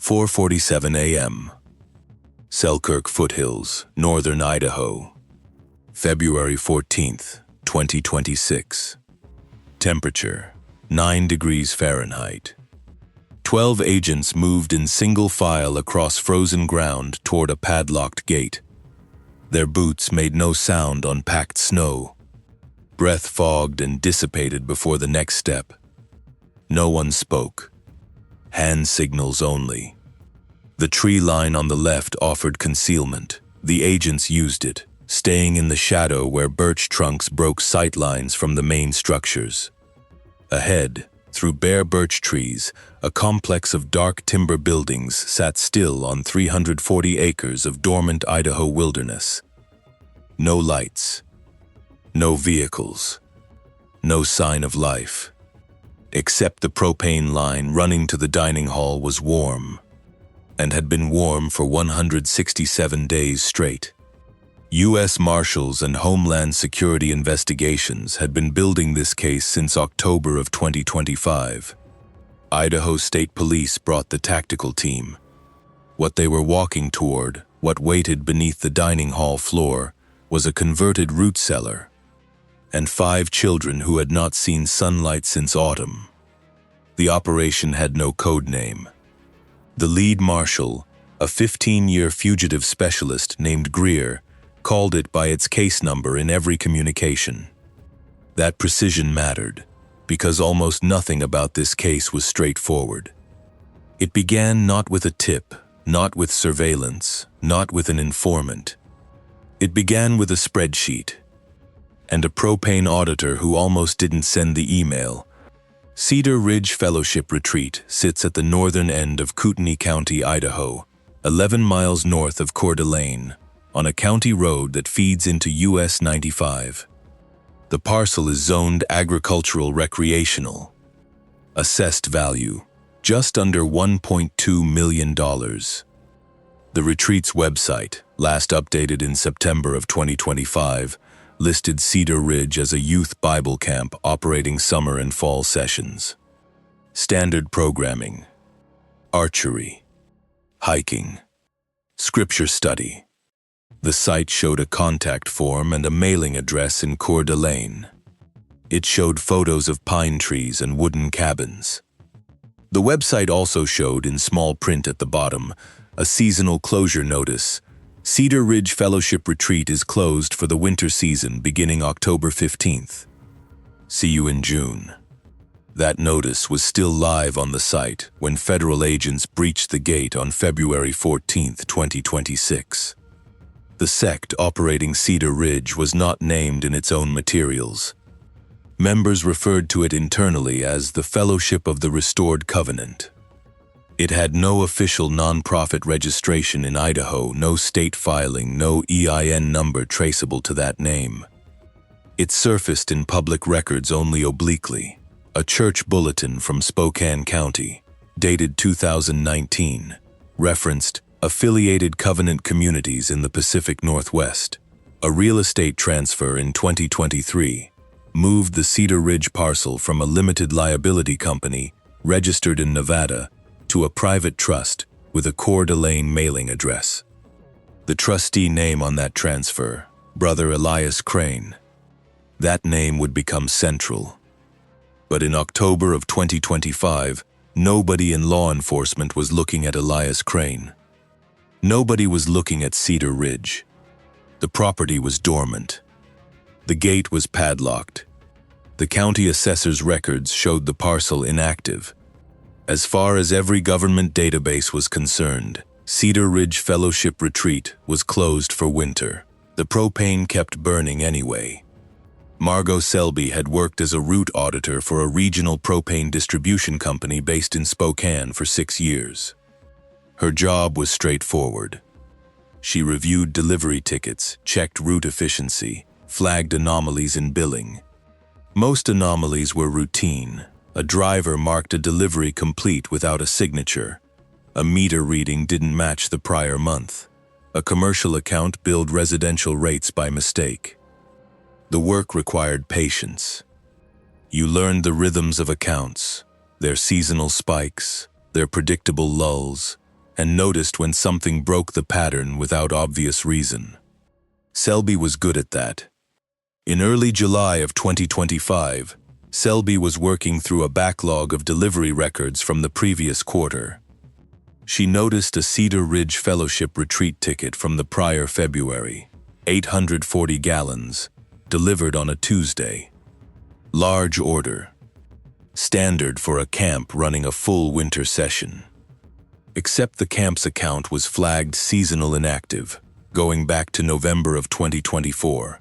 4:47 a.m. Selkirk foothills, northern Idaho. February 14th, 2026. Temperature, 9 degrees Fahrenheit. 12 agents moved in single file across frozen ground toward a padlocked gate. Their boots made no sound on packed snow. Breath fogged and dissipated before the next step. No one spoke. Hand signals only. The tree line on the left offered concealment. The agents used it, staying in the shadow where birch trunks broke sight lines from the main structures. Ahead, through bare birch trees, a complex of dark timber buildings sat still on 340 acres of dormant Idaho wilderness. No lights. No vehicles. No sign of life. Except the propane line running to the dining hall was warm, and had been warm for 167 days straight. U.S. Marshals and Homeland Security investigations had been building this case since October of 2025. Idaho State Police brought the tactical team. What they were walking toward, what waited beneath the dining hall floor, was a converted root cellar, and 5 children who had not seen sunlight since autumn. The operation had no code name. The lead marshal, a 15-year fugitive specialist named Coeur, called it by its case number in every communication. That precision mattered, because almost nothing about this case was straightforward. It began not with a tip, not with surveillance, not with an informant. It began with a spreadsheet, and a propane auditor who almost didn't send the email. Cedar Ridge Fellowship Retreat sits at the northern end of Kootenai County, Idaho, 11 miles north of Coeur d'Alene, on a county road that feeds into US 95. The parcel is zoned agricultural recreational. Assessed value, just under $1.2 million. The retreat's website, last updated in September of 2025, listed Cedar Ridge as a youth Bible camp operating summer and fall sessions. Standard programming: archery, hiking, scripture study. The site showed a contact form and a mailing address in Coeur d'Alene. It showed photos of pine trees and wooden cabins. The website also showed, in small print at the bottom, a seasonal closure notice: Cedar Ridge Fellowship Retreat is closed for the winter season beginning October 15th. See you in June. That notice was still live on the site when federal agents breached the gate on February 14th, 2026. The sect operating Cedar Ridge was not named in its own materials. Members referred to it internally as the Fellowship of the Restored Covenant. It had no official nonprofit registration in Idaho, no state filing, no EIN number traceable to that name. It surfaced in public records only obliquely. A church bulletin from Spokane County, dated 2019, referenced affiliated covenant communities in the Pacific Northwest. A real estate transfer in 2023 moved the Cedar Ridge parcel from a limited liability company registered in Nevada to a private trust with a Coeur d'Alene mailing address. The trustee name on that transfer, Brother Elias Crane. That name would become central. But in October of 2025, nobody in law enforcement was looking at Elias Crane. Nobody was looking at Cedar Ridge. The property was dormant. The gate was padlocked. The county assessor's records showed the parcel inactive. As far as every government database was concerned, Cedar Ridge Fellowship Retreat was closed for winter. The propane kept burning anyway. Margot Selby had worked as a route auditor for a regional propane distribution company based in Spokane for 6 years. Her job was straightforward. She reviewed delivery tickets, checked route efficiency, flagged anomalies in billing. Most anomalies were routine. A driver marked a delivery complete without a signature. A meter reading didn't match the prior month. A commercial account billed residential rates by mistake. The work required patience. You learned the rhythms of accounts, their seasonal spikes, their predictable lulls, and noticed when something broke the pattern without obvious reason. Selby was good at that. In early July of 2025, Selby was working through a backlog of delivery records from the previous quarter. She noticed a Cedar Ridge Fellowship retreat ticket from the prior February, 840 gallons, delivered on a Tuesday. Large order. Standard for a camp running a full winter session. Except the camp's account was flagged seasonal inactive, going back to November of 2024.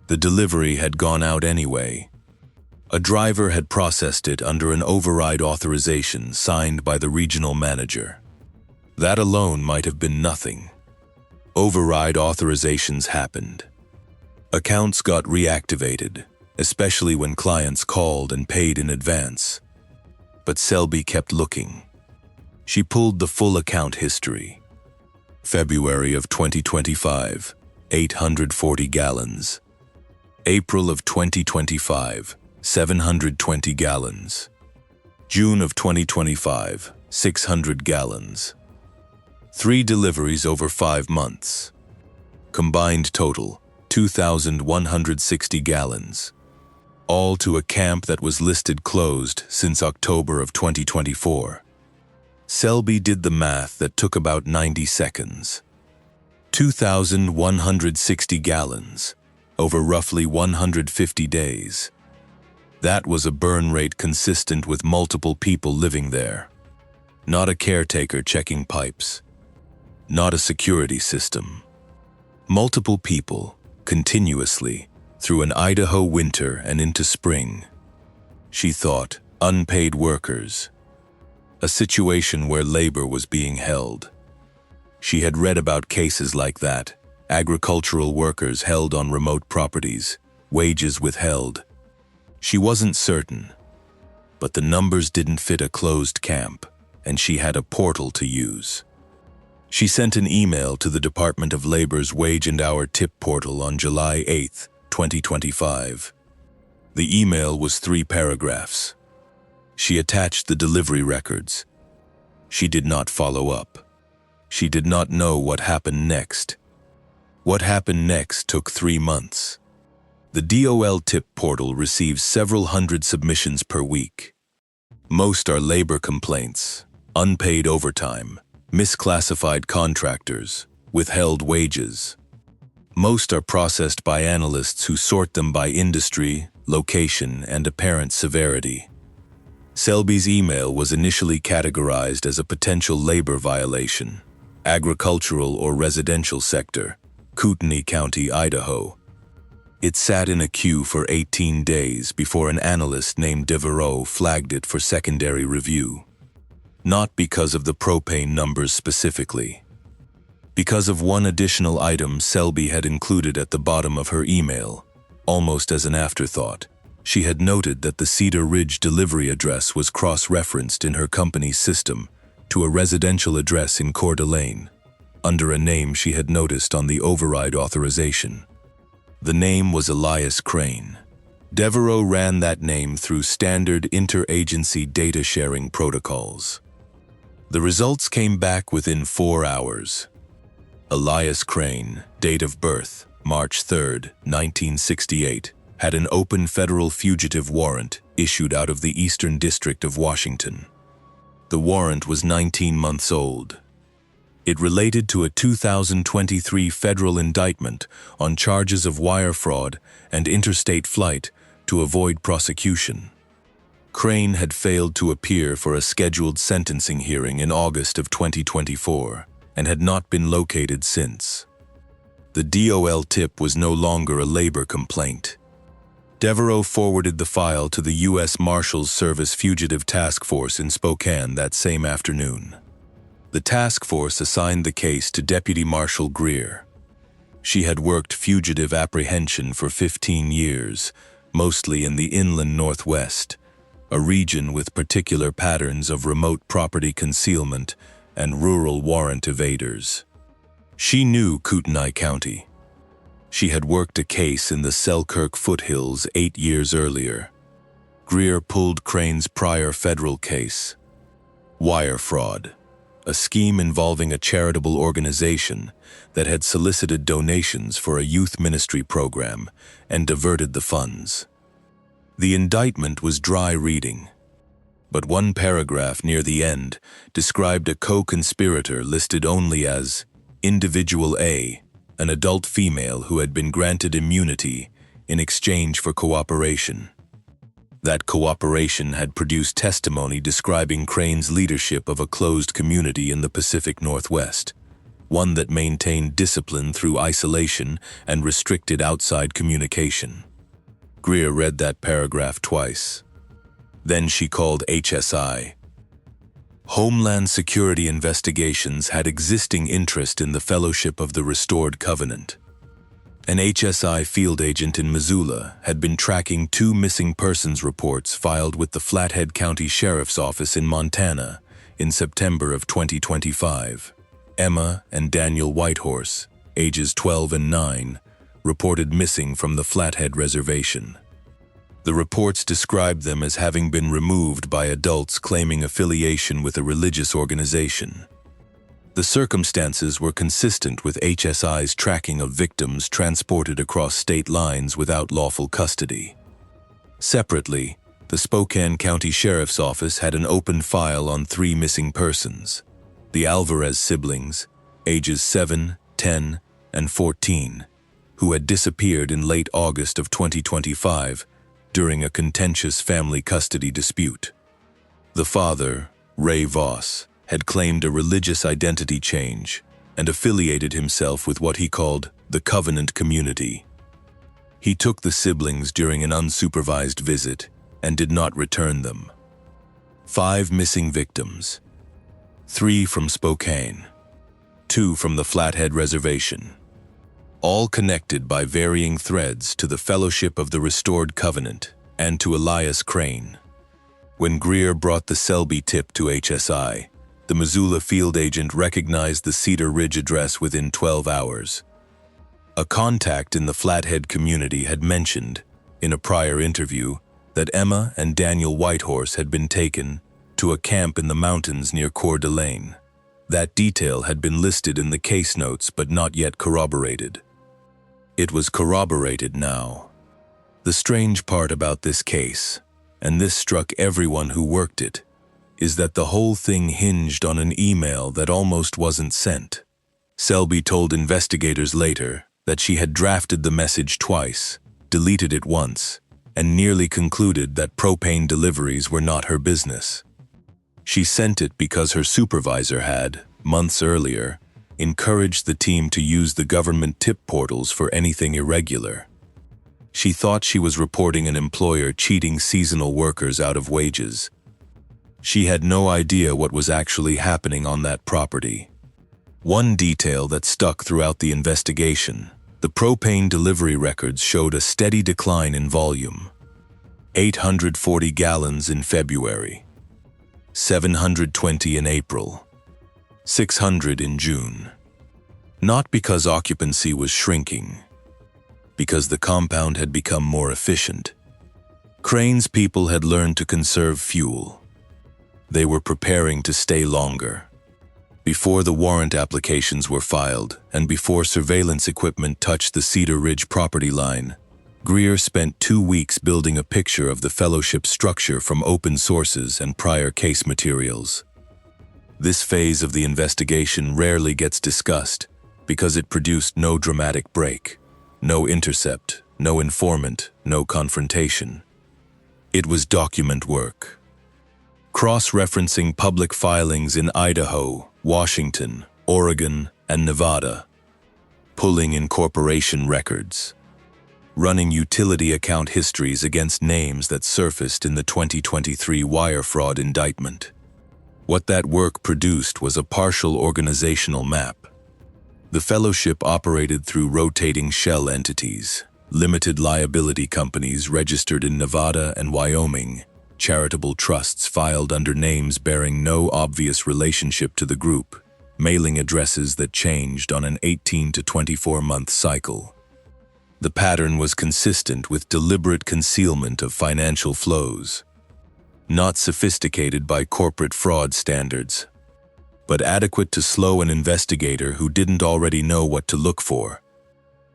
The delivery had gone out anyway. A driver had processed it under an override authorization signed by the regional manager. That alone might have been nothing. Override authorizations happened. Accounts got reactivated, especially when clients called and paid in advance. But Selby kept looking. She pulled the full account history. February of 2025, 840 gallons. April of 2025, 720 gallons. June of 2025, 600 gallons. 3 deliveries over 5 months. Combined total, 2,160 gallons. All to a camp that was listed closed since October of 2024. Selby did the math that took about 90 seconds. 2,160 gallons, over roughly 150 days. That was a burn rate consistent with multiple people living there. Not a caretaker checking pipes. Not a security system. Multiple people, continuously, through an Idaho winter and into spring. She thought, unpaid workers. A situation where labor was being held. She had read about cases like that, agricultural workers held on remote properties, wages withheld. She wasn't certain, but the numbers didn't fit a closed camp, and she had a portal to use. She sent an email to the Department of Labor's Wage and Hour Tip portal on July 8, 2025. The email was 3 paragraphs. She attached the delivery records. She did not follow up. She did not know what happened next. What happened next took 3 months. The DOL tip portal receives several hundred submissions per week. Most are labor complaints, unpaid overtime, misclassified contractors, withheld wages. Most are processed by analysts who sort them by industry, location, and apparent severity. Selby's email was initially categorized as a potential labor violation, agricultural or residential sector, Kootenai County, Idaho. It sat in a queue for 18 days before an analyst named Devereaux flagged it for secondary review. Not because of the propane numbers specifically. Because of one additional item Selby had included at the bottom of her email, almost as an afterthought. She had noted that the Cedar Ridge delivery address was cross-referenced in her company's system to a residential address in Coeur d'Alene, under a name she had noticed on the override authorization. The name was Elias Crane. Devereaux ran that name through standard interagency data sharing protocols. The results came back within 4 hours. Elias Crane, date of birth, March 3, 1968, had an open federal fugitive warrant issued out of the Eastern District of Washington. The warrant was 19 months old. It related to a 2023 federal indictment on charges of wire fraud and interstate flight to avoid prosecution. Crane had failed to appear for a scheduled sentencing hearing in August of 2024 and had not been located since. The DOL tip was no longer a labor complaint. Devereaux forwarded the file to the U.S. Marshals Service Fugitive Task Force in Spokane that same afternoon. The task force assigned the case to Deputy Marshal Greer. She had worked fugitive apprehension for 15 years, mostly in the inland Northwest, a region with particular patterns of remote property concealment and rural warrant evaders. She knew Kootenai County. She had worked a case in the Selkirk foothills 8 years earlier. Greer pulled Crane's prior federal case. Wire fraud. a scheme involving a charitable organization that had solicited donations for a youth ministry program and diverted the funds. The indictment was dry reading, but one paragraph near the end described a co-conspirator listed only as Individual A, an adult female who had been granted immunity in exchange for cooperation. That cooperation had produced testimony describing Crane's leadership of a closed community in the Pacific Northwest, one that maintained discipline through isolation and restricted outside communication. Greer read that paragraph twice. Then she called HSI. Homeland Security Investigations had existing interest in the Fellowship of the Restored Covenant. An HSI field agent in Missoula had been tracking 2 missing persons reports filed with the Flathead County Sheriff's Office in Montana in September of 2025. Emma and Daniel Whitehorse, ages 12 and 9, reported missing from the Flathead Reservation. The reports described them as having been removed by adults claiming affiliation with a religious organization. The circumstances were consistent with HSI's tracking of victims transported across state lines without lawful custody. Separately, the Spokane County Sheriff's Office had an open file on 3 missing persons: the Alvarez siblings, ages 7, 10, and 14, who had disappeared in late August of 2025 during a contentious family custody dispute. The father, Ray Voss, had claimed a religious identity change and affiliated himself with what he called the Covenant community. He took the siblings during an unsupervised visit and did not return them. 5 missing victims: 3 from Spokane, 2 from the Flathead Reservation, all connected by varying threads to the Fellowship of the Restored Covenant and to Elias Crane. When Greer brought the Selby tip to HSI, the Missoula field agent recognized the Cedar Ridge address within 12 hours. A contact in the Flathead community had mentioned, in a prior interview, that Emma and Daniel Whitehorse had been taken to a camp in the mountains near Coeur d'Alene. That detail had been listed in the case notes but not yet corroborated. It was corroborated now. The strange part about this case, and this struck everyone who worked it, is that the whole thing hinged on an email that almost wasn't sent. Selby told investigators later that she had drafted the message twice, deleted it once, and nearly concluded that propane deliveries were not her business. She sent it because her supervisor had, months earlier, encouraged the team to use the government tip portals for anything irregular. She thought she was reporting an employer cheating seasonal workers out of wages. She had no idea what was actually happening on that property. One detail that stuck throughout the investigation: the propane delivery records showed a steady decline in volume. 840 gallons in February, 720 in April, 600 in June. Not because occupancy was shrinking, because the compound had become more efficient. Crane's people had learned to conserve fuel. They were preparing to stay longer. Before the warrant applications were filed, and before surveillance equipment touched the Cedar Ridge property line, Greer spent 2 weeks building a picture of the fellowship structure from open sources and prior case materials. This phase of the investigation rarely gets discussed because it produced no dramatic break, no intercept, no informant, no confrontation. It was document work. Cross-referencing public filings in Idaho, Washington, Oregon, and Nevada, pulling in corporation records, running utility account histories against names that surfaced in the 2023 wire fraud indictment. What that work produced was a partial organizational map. The fellowship operated through rotating shell entities, limited liability companies registered in Nevada and Wyoming, charitable trusts filed under names bearing no obvious relationship to the group, mailing addresses that changed on an 18 to 24-month cycle. The pattern was consistent with deliberate concealment of financial flows, not sophisticated by corporate fraud standards. but adequate to slow an investigator who didn't already know what to look for.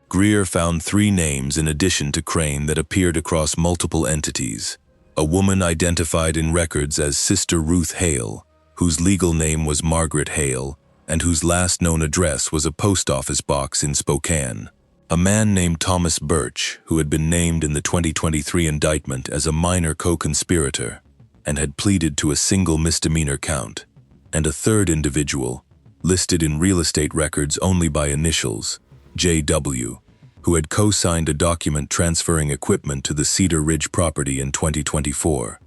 Greer found 3 names in addition to Crane that appeared across multiple entities. A woman identified in records as Sister Ruth Hale, whose legal name was Margaret Hale, and whose last known address was a post office box in Spokane. A man named Thomas Birch, who had been named in the 2023 indictment as a minor co-conspirator and had pleaded to a single misdemeanor count, and a third individual, listed in real estate records only by initials, J.W., who had co-signed a document transferring equipment to the Cedar Ridge property in 2024.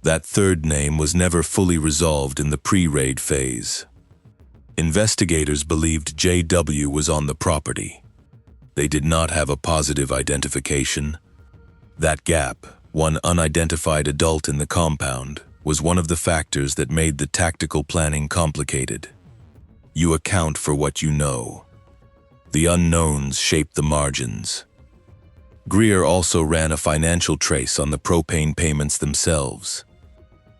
That third name was never fully resolved in the pre-raid phase. Investigators believed J.W. was on the property. They did not have a positive identification. That gap, one unidentified adult in the compound, was one of the factors that made the tactical planning complicated. You account for what you know. The unknowns shape the margins. Greer also ran a financial trace on the propane payments themselves.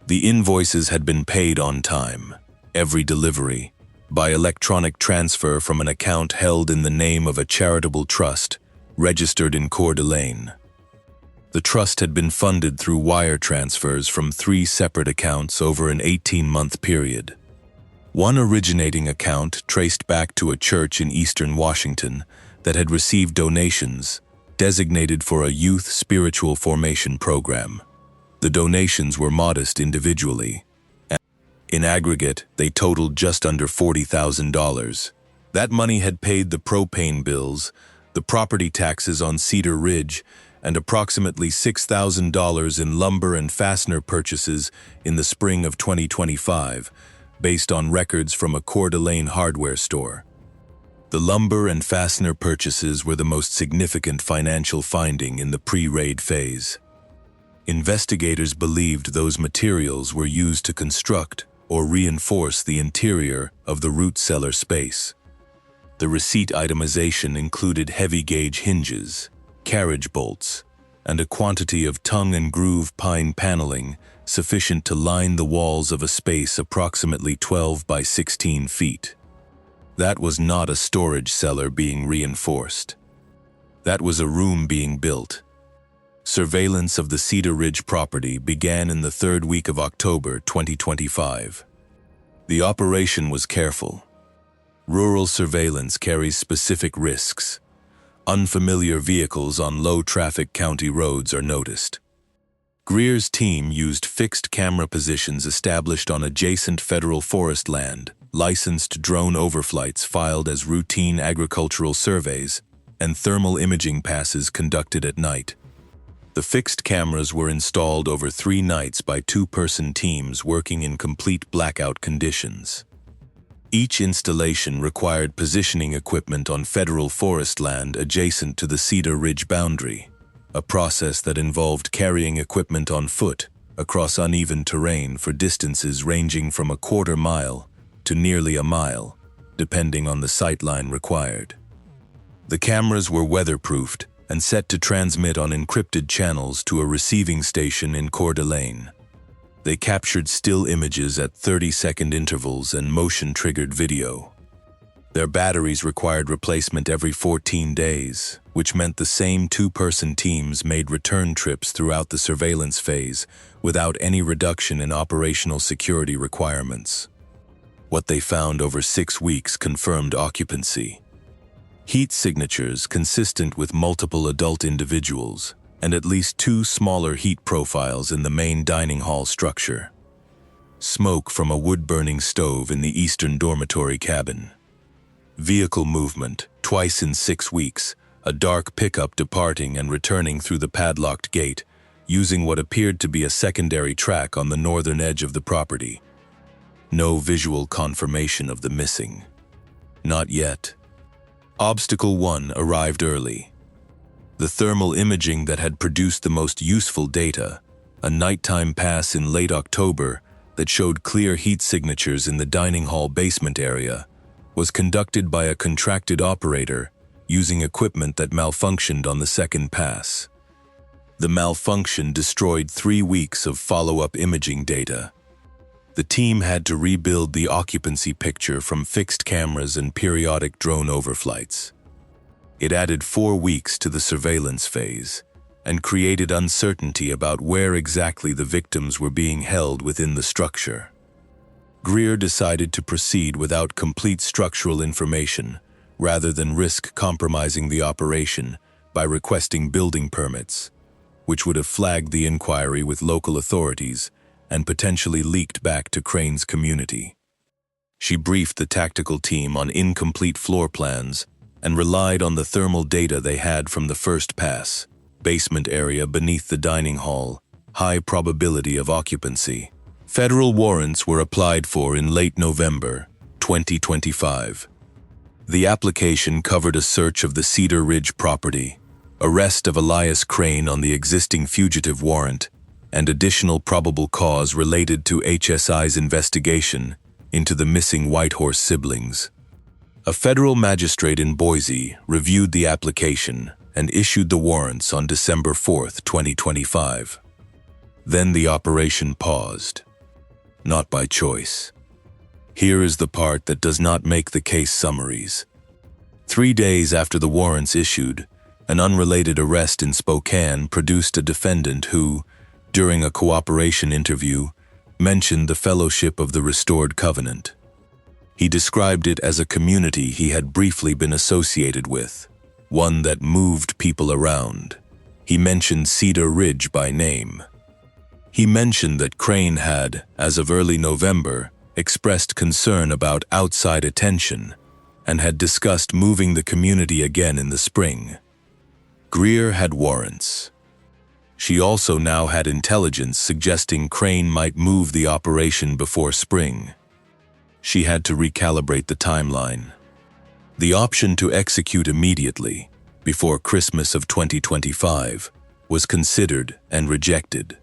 The invoices had been paid on time, every delivery, by electronic transfer from an account held in the name of a charitable trust registered in Coeur d'Alene. The trust had been funded through wire transfers from 3 separate accounts over an 18-month period. One originating account traced back to a church in eastern Washington that had received donations designated for a youth spiritual formation program. The donations were modest individually. In aggregate, they totaled just under $40,000. That money had paid the propane bills, the property taxes on Cedar Ridge, and approximately $6,000 in lumber and fastener purchases in the spring of 2025, based on records from a Coeur d'Alene hardware store. The lumber and fastener purchases were the most significant financial finding in the pre-raid phase. Investigators believed those materials were used to construct or reinforce the interior of the root cellar space. The receipt itemization included heavy-gauge hinges, carriage bolts, and a quantity of tongue and groove pine paneling sufficient to line the walls of a space approximately 12 by 16 feet. That was not a storage cellar being reinforced. That was a room being built. Surveillance of the Cedar Ridge property began in the 3rd week of October 2025. The operation was careful. Rural surveillance carries specific risks. Unfamiliar vehicles on low-traffic county roads are noticed. Greer's team used fixed camera positions established on adjacent federal forest land, licensed drone overflights filed as routine agricultural surveys, and thermal imaging passes conducted at night. The fixed cameras were installed over 3 nights by 2-person teams working in complete blackout conditions. Each installation required positioning equipment on federal forest land adjacent to the Cedar Ridge boundary, a process that involved carrying equipment on foot across uneven terrain for distances ranging from a quarter mile to nearly a mile, depending on the sightline required. The cameras were weatherproofed and set to transmit on encrypted channels to a receiving station in Coeur d'Alene. They captured still images at 30-second intervals and motion-triggered video. Their batteries required replacement every 14 days, which meant the same 2-person teams made return trips throughout the surveillance phase without any reduction in operational security requirements. What they found over 6 weeks confirmed occupancy. Heat signatures consistent with multiple adult individuals, and at least 2 smaller heat profiles in the main dining hall structure. Smoke from a wood-burning stove in the eastern dormitory cabin. Vehicle movement, twice in 6 weeks, a dark pickup departing and returning through the padlocked gate, using what appeared to be a secondary track on the northern edge of the property. No visual confirmation of the missing. Not yet. Obstacle 1 arrived early. The thermal imaging that had produced the most useful data, a nighttime pass in late October that showed clear heat signatures in the dining hall basement area, was conducted by a contracted operator using equipment that malfunctioned on the second pass. The malfunction destroyed 3 weeks of follow-up imaging data. The team had to rebuild the occupancy picture from fixed cameras and periodic drone overflights. It added 4 weeks to the surveillance phase and created uncertainty about where exactly the victims were being held within the structure. Coeur decided to proceed without complete structural information rather than risk compromising the operation by requesting building permits, which would have flagged the inquiry with local authorities and potentially leaked back to Crane's community. She briefed the tactical team on incomplete floor plans and relied on the thermal data they had from the first pass: basement area beneath the dining hall, high probability of occupancy. Federal warrants were applied for in late November 2025. The application covered a search of the Cedar Ridge property, arrest of Elias Crane on the existing fugitive warrant, and additional probable cause related to HSI's investigation into the missing Whitehorse siblings. A federal magistrate in Boise reviewed the application and issued the warrants on December 4, 2025. Then the operation paused. Not by choice. Here is the part that does not make the case summaries. 3 days after the warrants issued, an unrelated arrest in Spokane produced a defendant who, during a cooperation interview, mentioned the Fellowship of the Restored Covenant. He described it as a community he had briefly been associated with, one that moved people around. He mentioned Cedar Ridge by name. He mentioned that Crane had, as of early November, expressed concern about outside attention and had discussed moving the community again in the spring. Coeur had warrants. She also now had intelligence suggesting Crane might move the operation before spring. She had to recalibrate the timeline. The option to execute immediately, before Christmas of 2025, was considered and rejected.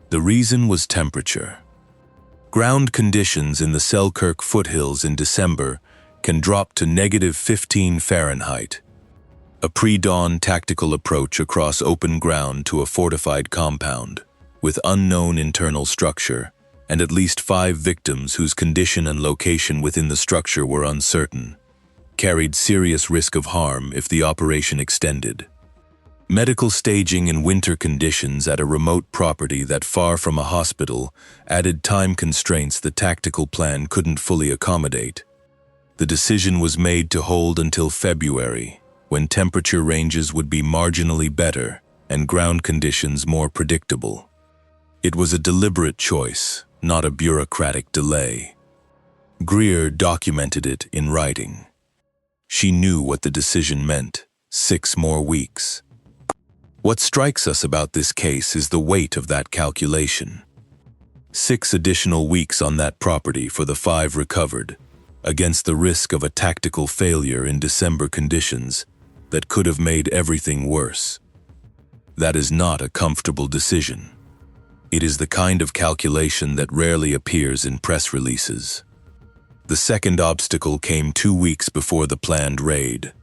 The reason was temperature. Ground conditions in the Selkirk foothills in December can drop to -15 Fahrenheit. A pre-dawn tactical approach across open ground to a fortified compound, with unknown internal structure, and at least 5 victims whose condition and location within the structure were uncertain, carried serious risk of harm if the operation extended. Medical staging in winter conditions at a remote property that far from a hospital added time constraints the tactical plan couldn't fully accommodate. The decision was made to hold until February, when temperature ranges would be marginally better and ground conditions more predictable. It was a deliberate choice, not a bureaucratic delay. Coeur documented it in writing. She knew what the decision meant: 6 more weeks. What strikes us about this case is the weight of that calculation. 6 additional weeks on that property for the 5 recovered, against the risk of a tactical failure in December conditions that could have made everything worse. That is not a comfortable decision. It is the kind of calculation that rarely appears in press releases. The second obstacle came 2 weeks before the planned raid.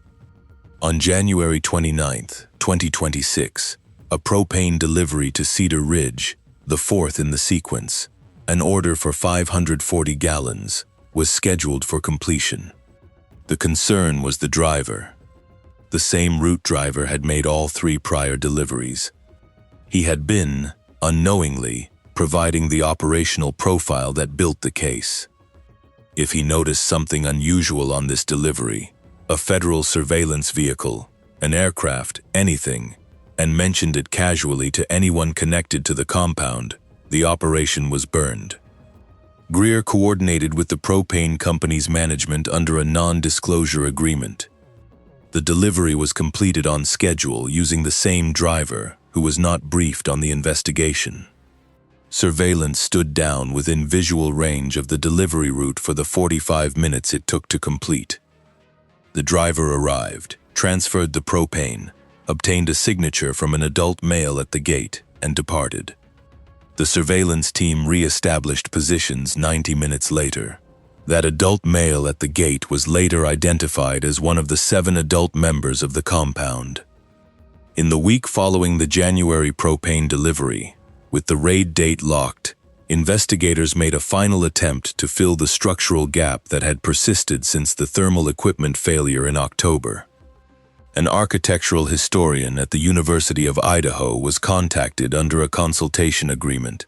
On January 29, 2026, a propane delivery to Cedar Ridge, the 4th in the sequence, an order for 540 gallons, was scheduled for completion. The concern was the driver. The same route driver had made all 3 prior deliveries. He had been, unknowingly, providing the operational profile that built the case. If he noticed something unusual on this delivery, a federal surveillance vehicle, an aircraft, anything, and mentioned it casually to anyone connected to the compound, the operation was burned. Coeur coordinated with the propane company's management under a non-disclosure agreement. The delivery was completed on schedule using the same driver who was not briefed on the investigation. Surveillance stood down within visual range of the delivery route for the 45 minutes it took to complete. The driver arrived, transferred the propane, obtained a signature from an adult male at the gate, and departed. The surveillance team re-established positions 90 minutes later. That adult male at the gate was later identified as one of the 7 adult members of the compound. In the week following the January propane delivery, with the raid date locked, investigators made a final attempt to fill the structural gap that had persisted since the thermal equipment failure in October. An architectural historian at the University of Idaho was contacted under a consultation agreement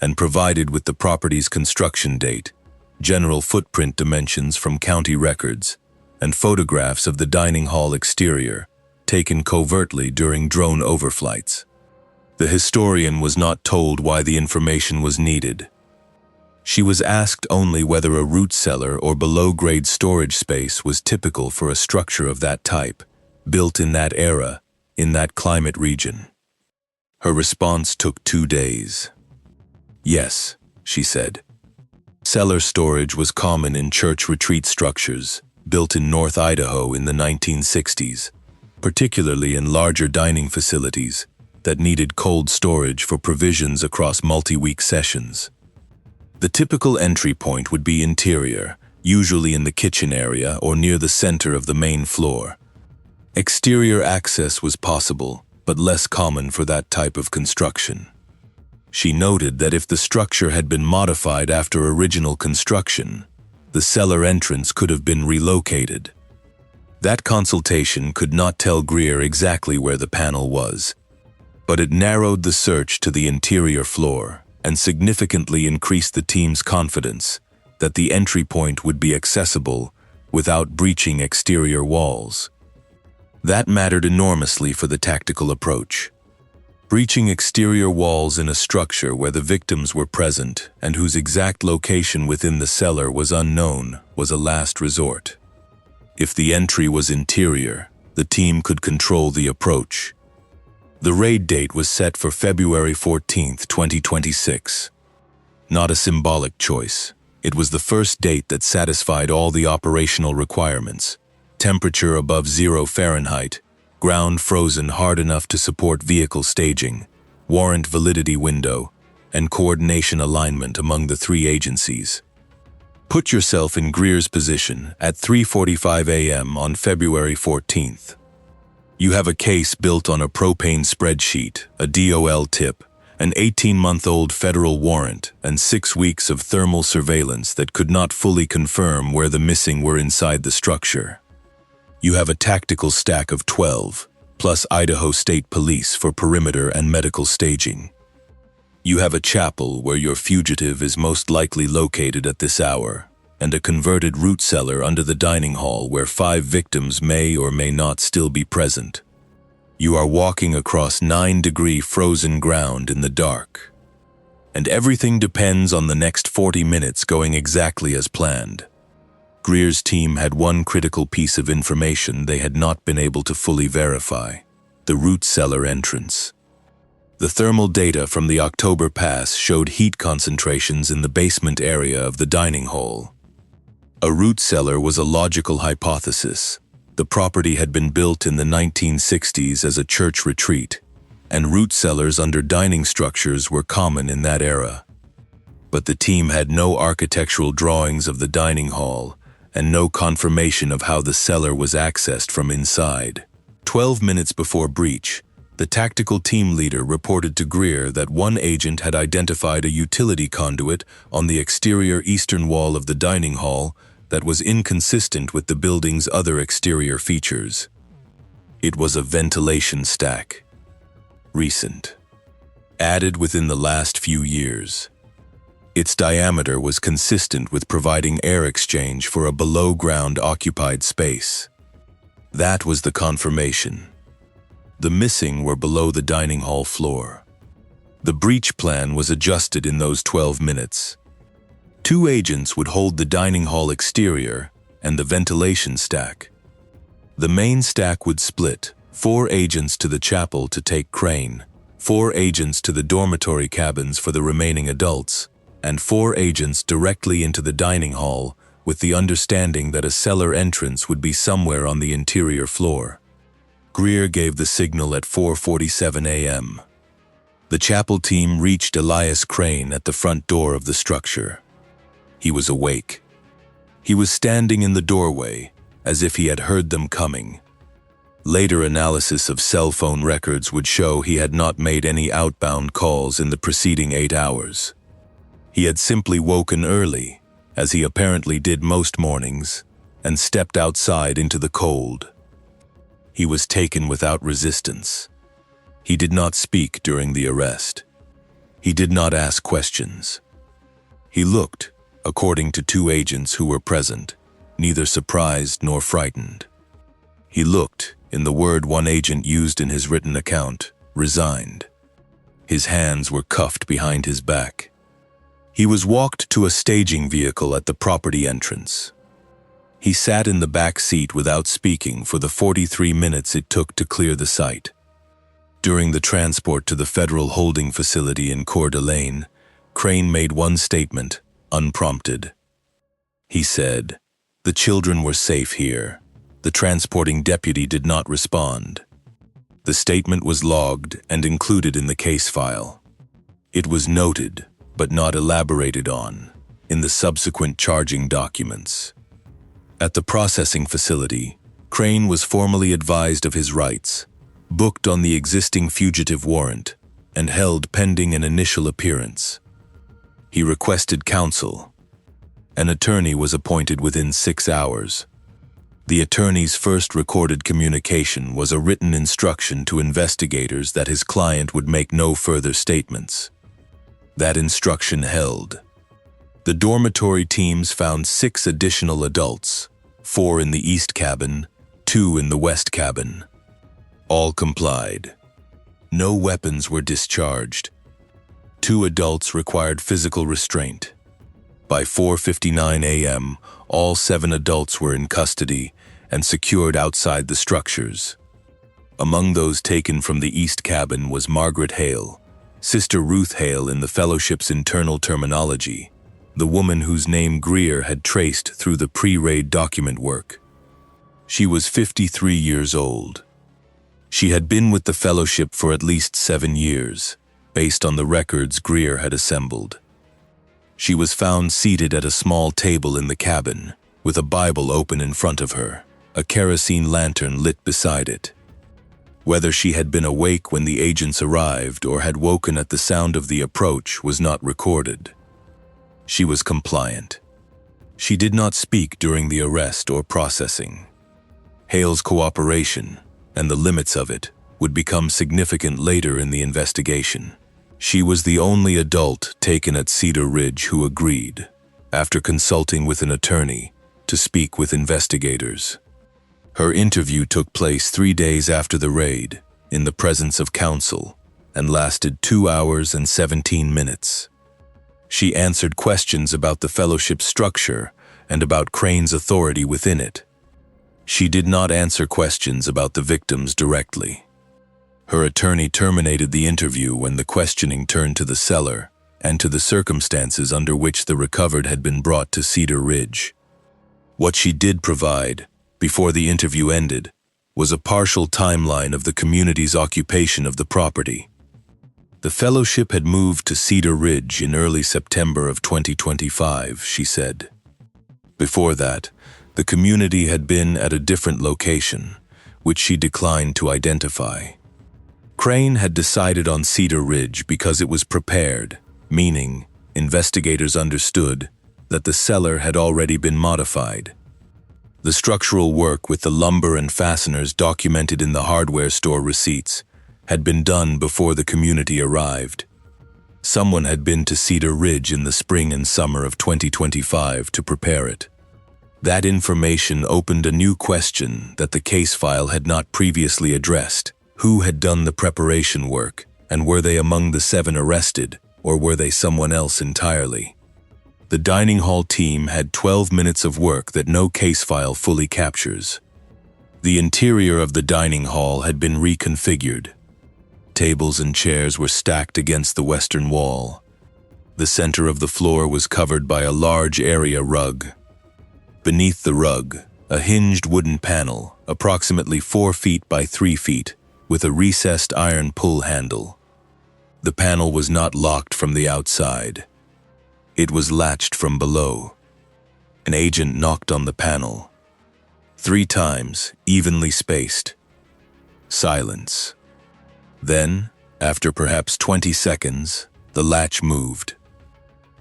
and provided with the property's construction date, general footprint dimensions from county records, and photographs of the dining hall exterior, taken covertly during drone overflights. The historian was not told why the information was needed. She was asked only whether a root cellar or below-grade storage space was typical for a structure of that type, built in that era, in that climate region. Her response took 2 days. Yes, she said. Cellar storage was common in church retreat structures, built in North Idaho in the 1960s, particularly in larger dining facilities that needed cold storage for provisions across multi-week sessions. The typical entry point would be interior, usually in the kitchen area or near the center of the main floor. Exterior access was possible, but less common for that type of construction. She noted that if the structure had been modified after original construction, the cellar entrance could have been relocated. That consultation could not tell Coeur exactly where the panel was, but it narrowed the search to the interior floor and significantly increased the team's confidence that the entry point would be accessible without breaching exterior walls. That mattered enormously for the tactical approach. Breaching exterior walls in a structure where the victims were present and whose exact location within the cellar was unknown was a last resort. If the entry was interior, the team could control the approach. The raid date was set for February 14, 2026. Not a symbolic choice. It was the first date that satisfied all the operational requirements: temperature above 0 Fahrenheit, ground frozen hard enough to support vehicle staging, warrant validity window, and coordination alignment among the 3 agencies. Put yourself in Coeur's position at 3:45 a.m. on February 14th. You have a case built on a propane spreadsheet, a DOL tip, an 18-month-old federal warrant, and 6 weeks of thermal surveillance that could not fully confirm where the missing were inside the structure. You have a tactical stack of 12, plus Idaho State Police for perimeter and medical staging. You have a chapel where your fugitive is most likely located at this hour, and a converted root cellar under the dining hall where 5 victims may or may not still be present. You are walking across 9-degree frozen ground in the dark. And everything depends on the next 40 minutes going exactly as planned. Coeur's team had one critical piece of information they had not been able to fully verify: the root cellar entrance. The thermal data from the October pass showed heat concentrations in the basement area of the dining hall. A root cellar was a logical hypothesis. The property had been built in the 1960s as a church retreat, and root cellars under dining structures were common in that era. But the team had no architectural drawings of the dining hall, and no confirmation of how the cellar was accessed from inside. 12 minutes before breach, the tactical team leader reported to Coeur that one agent had identified a utility conduit on the exterior eastern wall of the dining hall that was inconsistent with the building's other exterior features. It was a ventilation stack. Recent. Added within the last few years. Its diameter was consistent with providing air exchange for a below-ground occupied space. That was the confirmation. The missing were below the dining hall floor. The breach plan was adjusted in those 12 minutes. 2 agents would hold the dining hall exterior and the ventilation stack. The main stack would split, 4 agents to the chapel to take crane, 4 agents to the dormitory cabins for the remaining adults, and 4 agents directly into the dining hall, with the understanding that a cellar entrance would be somewhere on the interior floor. Coeur gave the signal at 4:47 a.m. The chapel team reached Elias Crane at the front door of the structure. He was awake. He was standing in the doorway, as if he had heard them coming. Later analysis of cell phone records would show he had not made any outbound calls in the preceding 8 hours. He had simply woken early, as he apparently did most mornings, and stepped outside into the cold. He was taken without resistance. He did not speak during the arrest. He did not ask questions. He looked, according to two agents who were present, neither surprised nor frightened. He looked, in the word one agent used in his written account, resigned. His hands were cuffed behind his back. He was walked to a staging vehicle at the property entrance. He sat in the back seat without speaking for the 43 minutes it took to clear the site. During the transport to the federal holding facility in Coeur d'Alene, Crane made one statement, unprompted. He said, "The children were safe here." The transporting deputy did not respond. The statement was logged and included in the case file. It was noted, but not elaborated on, in the subsequent charging documents. At the processing facility, Crane was formally advised of his rights, booked on the existing fugitive warrant, and held pending an initial appearance. He requested counsel. An attorney was appointed within 6 hours. The attorney's first recorded communication was a written instruction to investigators that his client would make no further statements. That instruction held. The dormitory teams found 6 additional adults, 4 in the east cabin, 2 in the west cabin. All complied. No weapons were discharged. 2 adults required physical restraint. By 4:59 a.m., all 7 adults were in custody and secured outside the structures. Among those taken from the east cabin was Margaret Hale, Sister Ruth Hale in the fellowship's internal terminology, the woman whose name Greer had traced through the pre-raid document work. She was 53 years old. She had been with the fellowship for at least 7 years, based on the records Greer had assembled. She was found seated at a small table in the cabin, with a Bible open in front of her, a kerosene lantern lit beside it. Whether she had been awake when the agents arrived or had woken at the sound of the approach was not recorded. She was compliant. She did not speak during the arrest or processing. Hale's cooperation, and the limits of it, would become significant later in the investigation. She was the only adult taken at Cedar Ridge who agreed, after consulting with an attorney, to speak with investigators. Her interview took place 3 days after the raid, in the presence of counsel, and lasted 2 hours and 17 minutes. She answered questions about the fellowship's structure and about Crane's authority within it. She did not answer questions about the victims directly. Her attorney terminated the interview when the questioning turned to the cellar and to the circumstances under which the recovered had been brought to Cedar Ridge. What she did provide, before the interview ended, was a partial timeline of the community's occupation of the property. The fellowship had moved to Cedar Ridge in early September of 2025, she said. Before that, the community had been at a different location, which she declined to identify. Crane had decided on Cedar Ridge because it was prepared, meaning investigators understood that the cellar had already been modified. The structural work with the lumber and fasteners documented in the hardware store receipts had been done before the community arrived. Someone had been to Cedar Ridge in the spring and summer of 2025 to prepare it. That information opened a new question that the case file had not previously addressed. Who had done the preparation work, and were they among the 7 arrested, or were they someone else entirely? The dining hall team had 12 minutes of work that no case file fully captures. The interior of the dining hall had been reconfigured. Tables and chairs were stacked against the western wall. The center of the floor was covered by a large area rug. Beneath the rug, a hinged wooden panel, approximately 4 feet by 3 feet, with a recessed iron pull handle. The panel was not locked from the outside. It was latched from below. An agent knocked on the panel. 3 times, evenly spaced. Silence. Then, after perhaps 20 seconds, the latch moved.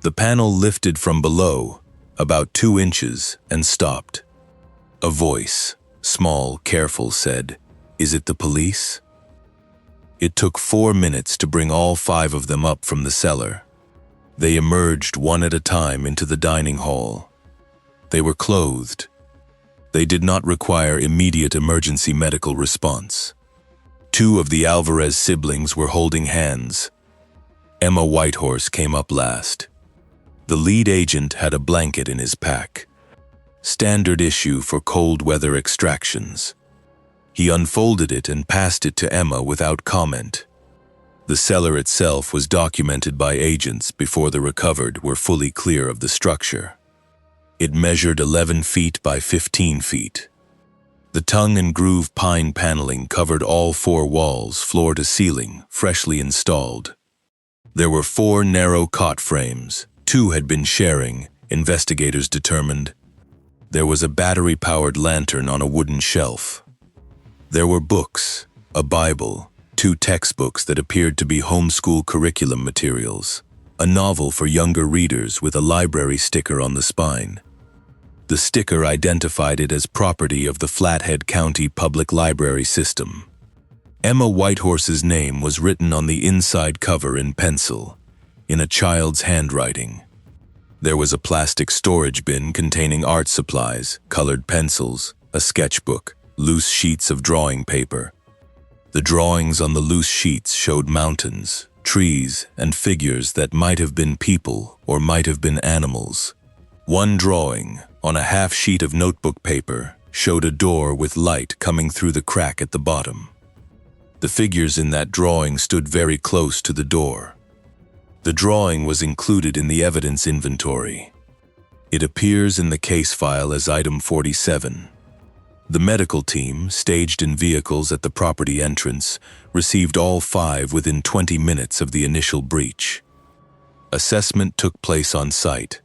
The panel lifted from below, about 2 inches, and stopped. A voice, small, careful, said, "Is it the police?" It took 4 minutes to bring all 5 of them up from the cellar. They emerged one at a time into the dining hall. They were clothed. They did not require immediate emergency medical response. 2 of the Alvarez siblings were holding hands. Emma Whitehorse came up last. The lead agent had a blanket in his pack. Standard issue for cold weather extractions. He unfolded it and passed it to Emma without comment. The cellar itself was documented by agents before the recovered were fully clear of the structure. It measured 11 feet by 15 feet. The tongue and groove pine paneling covered all 4 walls, floor to ceiling, freshly installed. There were 4 narrow cot frames. 2 had been sharing, investigators determined. There was a battery-powered lantern on a wooden shelf. There were books, a Bible, 2 textbooks that appeared to be homeschool curriculum materials, a novel for younger readers with a library sticker on the spine. The sticker identified it as property of the Flathead County Public Library System. Emma Whitehorse's name was written on the inside cover in pencil, in a child's handwriting. There was a plastic storage bin containing art supplies, colored pencils, a sketchbook, loose sheets of drawing paper. The drawings on the loose sheets showed mountains, trees, and figures that might have been people or might have been animals. One drawing, on a half sheet of notebook paper, showed a door with light coming through the crack at the bottom. The figures in that drawing stood very close to the door. The drawing was included in the evidence inventory. It appears in the case file as item 47. The medical team, staged in vehicles at the property entrance, received all 5 within 20 minutes of the initial breach. Assessment took place on site.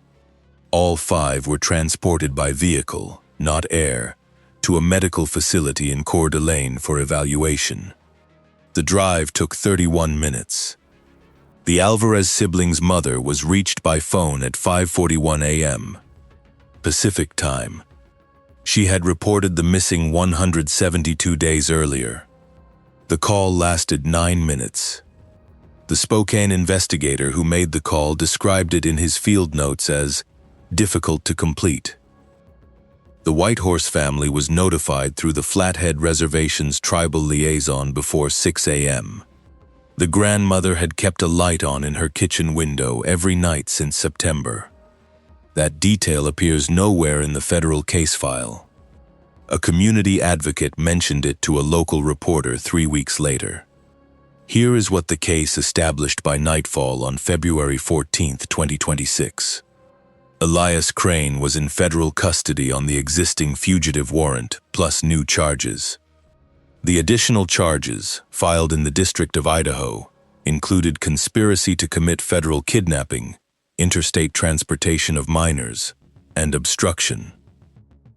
All 5 were transported by vehicle, not air, to a medical facility in Coeur for evaluation. The drive took 31 minutes. The Alvarez siblings' mother was reached by phone at 5:41 a.m. Pacific Time. She had reported the missing 172 days earlier. The call lasted 9 minutes. The Spokane investigator who made the call described it in his field notes as difficult to complete. The Whitehorse family was notified through the Flathead Reservation's tribal liaison before 6 a.m. The grandmother had kept a light on in her kitchen window every night since September. That detail appears nowhere in the federal case file. A community advocate mentioned it to a local reporter 3 weeks later. Here is what the case established by nightfall on February 14, 2026. Elias Crane was in federal custody on the existing fugitive warrant, plus new charges. The additional charges, filed in the District of Idaho, included conspiracy to commit federal kidnapping, interstate transportation of minors, and obstruction.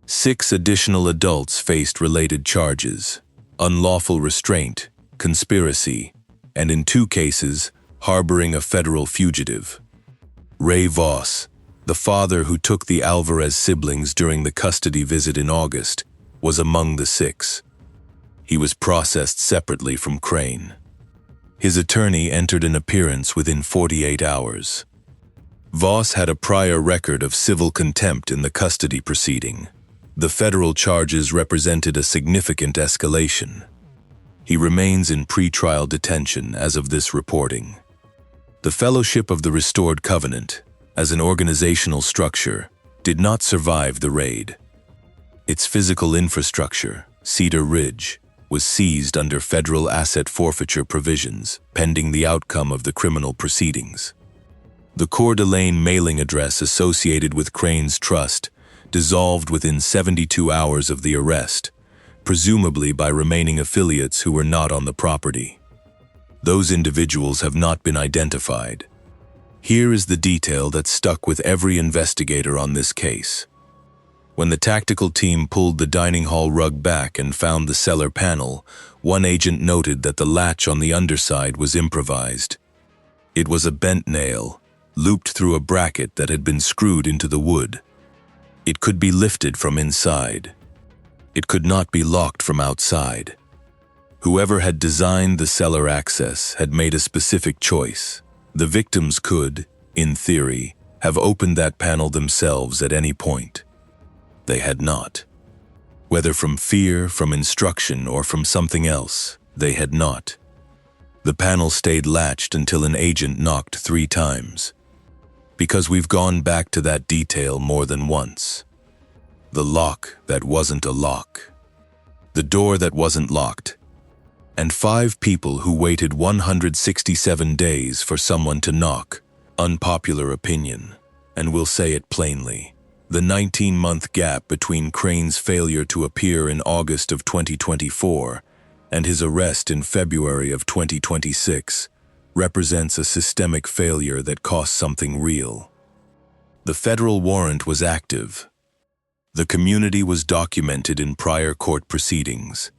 6 additional adults faced related charges: unlawful restraint, conspiracy, and in 2 cases, harboring a federal fugitive. Ray Voss, the father who took the Alvarez siblings during the custody visit in August, was among the 6. He was processed separately from Crane. His attorney entered an appearance within 48 hours. Voss had a prior record of civil contempt in the custody proceeding. The federal charges represented a significant escalation. He remains in pretrial detention as of this reporting. The Fellowship of the Restored Covenant, as an organizational structure, did not survive the raid. Its physical infrastructure, Cedar Ridge, was seized under federal asset forfeiture provisions, pending the outcome of the criminal proceedings. The Coeur d'Alene mailing address associated with Crane's trust dissolved within 72 hours of the arrest, presumably by remaining affiliates who were not on the property. Those individuals have not been identified. Here is the detail that stuck with every investigator on this case. When the tactical team pulled the dining hall rug back and found the cellar panel, one agent noted that the latch on the underside was improvised. It was a bent nail, looped through a bracket that had been screwed into the wood. It could be lifted from inside. It could not be locked from outside. Whoever had designed the cellar access had made a specific choice. The victims could, in theory, have opened that panel themselves at any point. They had not. Whether from fear, from instruction, or from something else, they had not. The panel stayed latched until an agent knocked 3 times. Because we've gone back to that detail more than once. The lock that wasn't a lock. The door that wasn't locked. And 5 people who waited 167 days for someone to knock. Unpopular opinion, and we'll say it plainly. The 19-month gap between Crane's failure to appear in August of 2024 and his arrest in February of 2026 represents a systemic failure that cost something real. The federal warrant was active. The community was documented in prior court proceedings.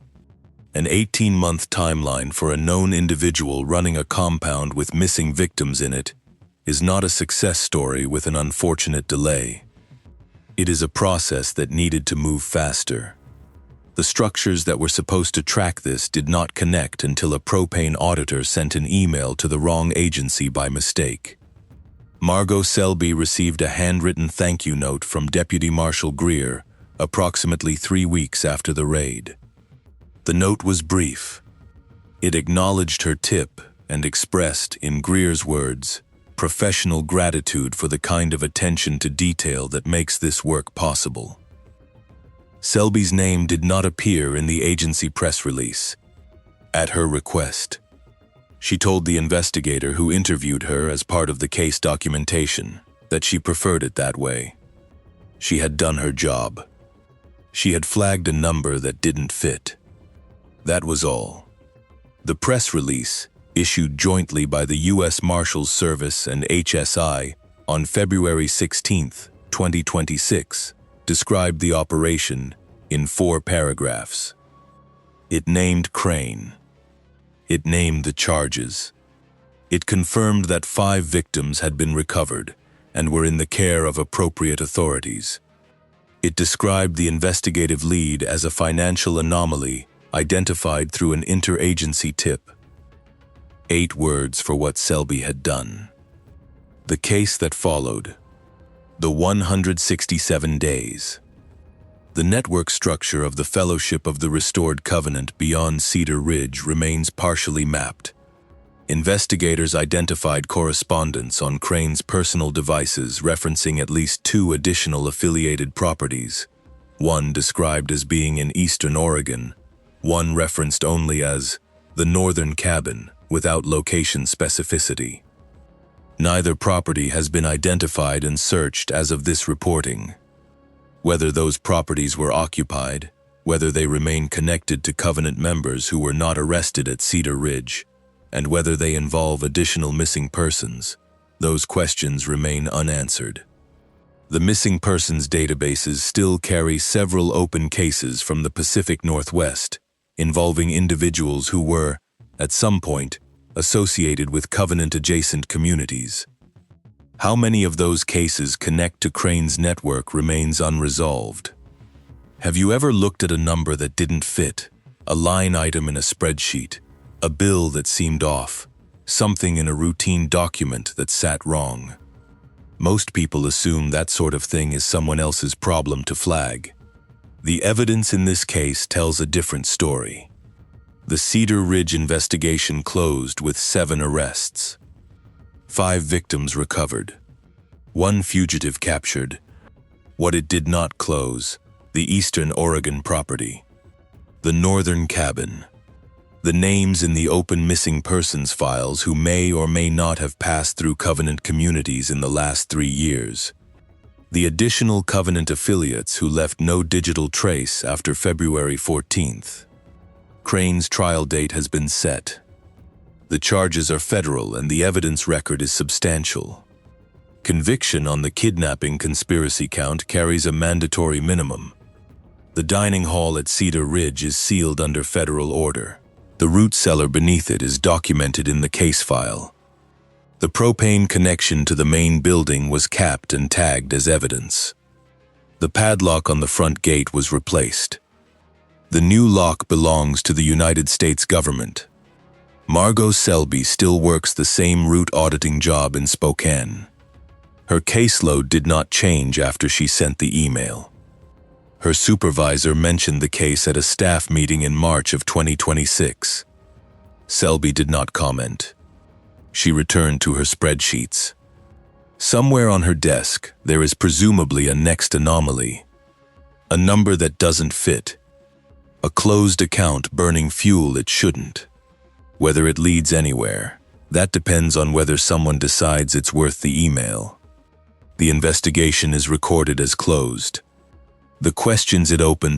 An 18-month timeline for a known individual running a compound with missing victims in it is not a success story with an unfortunate delay. It is a process that needed to move faster. The structures that were supposed to track this did not connect until a Propane auditor sent an email to the wrong agency by mistake. Margot Selby received a handwritten thank you note from Deputy Marshal Greer approximately 3 weeks after the raid. The note was brief. It acknowledged her tip and expressed, in Greer's words, professional gratitude for the kind of attention to detail that makes this work possible. Selby's name did not appear in the agency press release. At her request, she told the investigator who interviewed her as part of the case documentation that she preferred it that way. She had done her job. She had flagged a number that didn't fit. That was all. The press release, issued jointly by the U.S. Marshals Service and HSI on February 16, 2026, described the operation in 4 paragraphs. It named Crane. It named the charges. It confirmed that 5 victims had been recovered and were in the care of appropriate authorities. It described the investigative lead as a financial anomaly identified through an interagency tip. 8 words for what Selby had done. The case that followed. The 167 days. The network structure of the Fellowship of the Restored Covenant beyond Cedar Ridge remains partially mapped. Investigators identified correspondence on Crane's personal devices referencing at least 2 additional affiliated properties, one described as being in eastern Oregon, one referenced only as the Northern Cabin, without location specificity. Neither property has been identified and searched as of this reporting. Whether those properties were occupied, whether they remain connected to Covenant members who were not arrested at Cedar Ridge, and whether they involve additional missing persons, those questions remain unanswered. The missing persons databases still carry several open cases from the Pacific Northwest, involving individuals who were, at some point, associated with Covenant-adjacent communities. How many of those cases connect to Crane's network remains unresolved. Have you ever looked at a number that didn't fit, a line item in a spreadsheet, a bill that seemed off, something in a routine document that sat wrong? Most people assume that sort of thing is someone else's problem to flag. The evidence in this case tells a different story. The Cedar Ridge investigation closed with 7 arrests. 5 victims recovered. 1 fugitive captured. What it did not close, the Eastern Oregon property. The Northern Cabin. The names in the open missing persons files who may or may not have passed through Covenant communities in the last 3 years. The additional Covenant affiliates who left no digital trace after February 14th. Crane's trial date has been set. The charges are federal and the evidence record is substantial. Conviction on the kidnapping conspiracy count carries a mandatory minimum. The dining hall at Cedar Ridge is sealed under federal order. The root cellar beneath it is documented in the case file. The propane connection to the main building was capped and tagged as evidence. The padlock on the front gate was replaced. The new lock belongs to the United States government. Margot Selby still works the same route auditing job in Spokane. Her caseload did not change after she sent the email. Her supervisor mentioned the case at a staff meeting in March of 2026. Selby did not comment. She returned to her spreadsheets. Somewhere on her desk, there is presumably a next anomaly. A number that doesn't fit. A closed account burning fuel it shouldn't. Whether it leads anywhere, that depends on whether someone decides it's worth the email. The investigation is recorded as closed. The questions it opened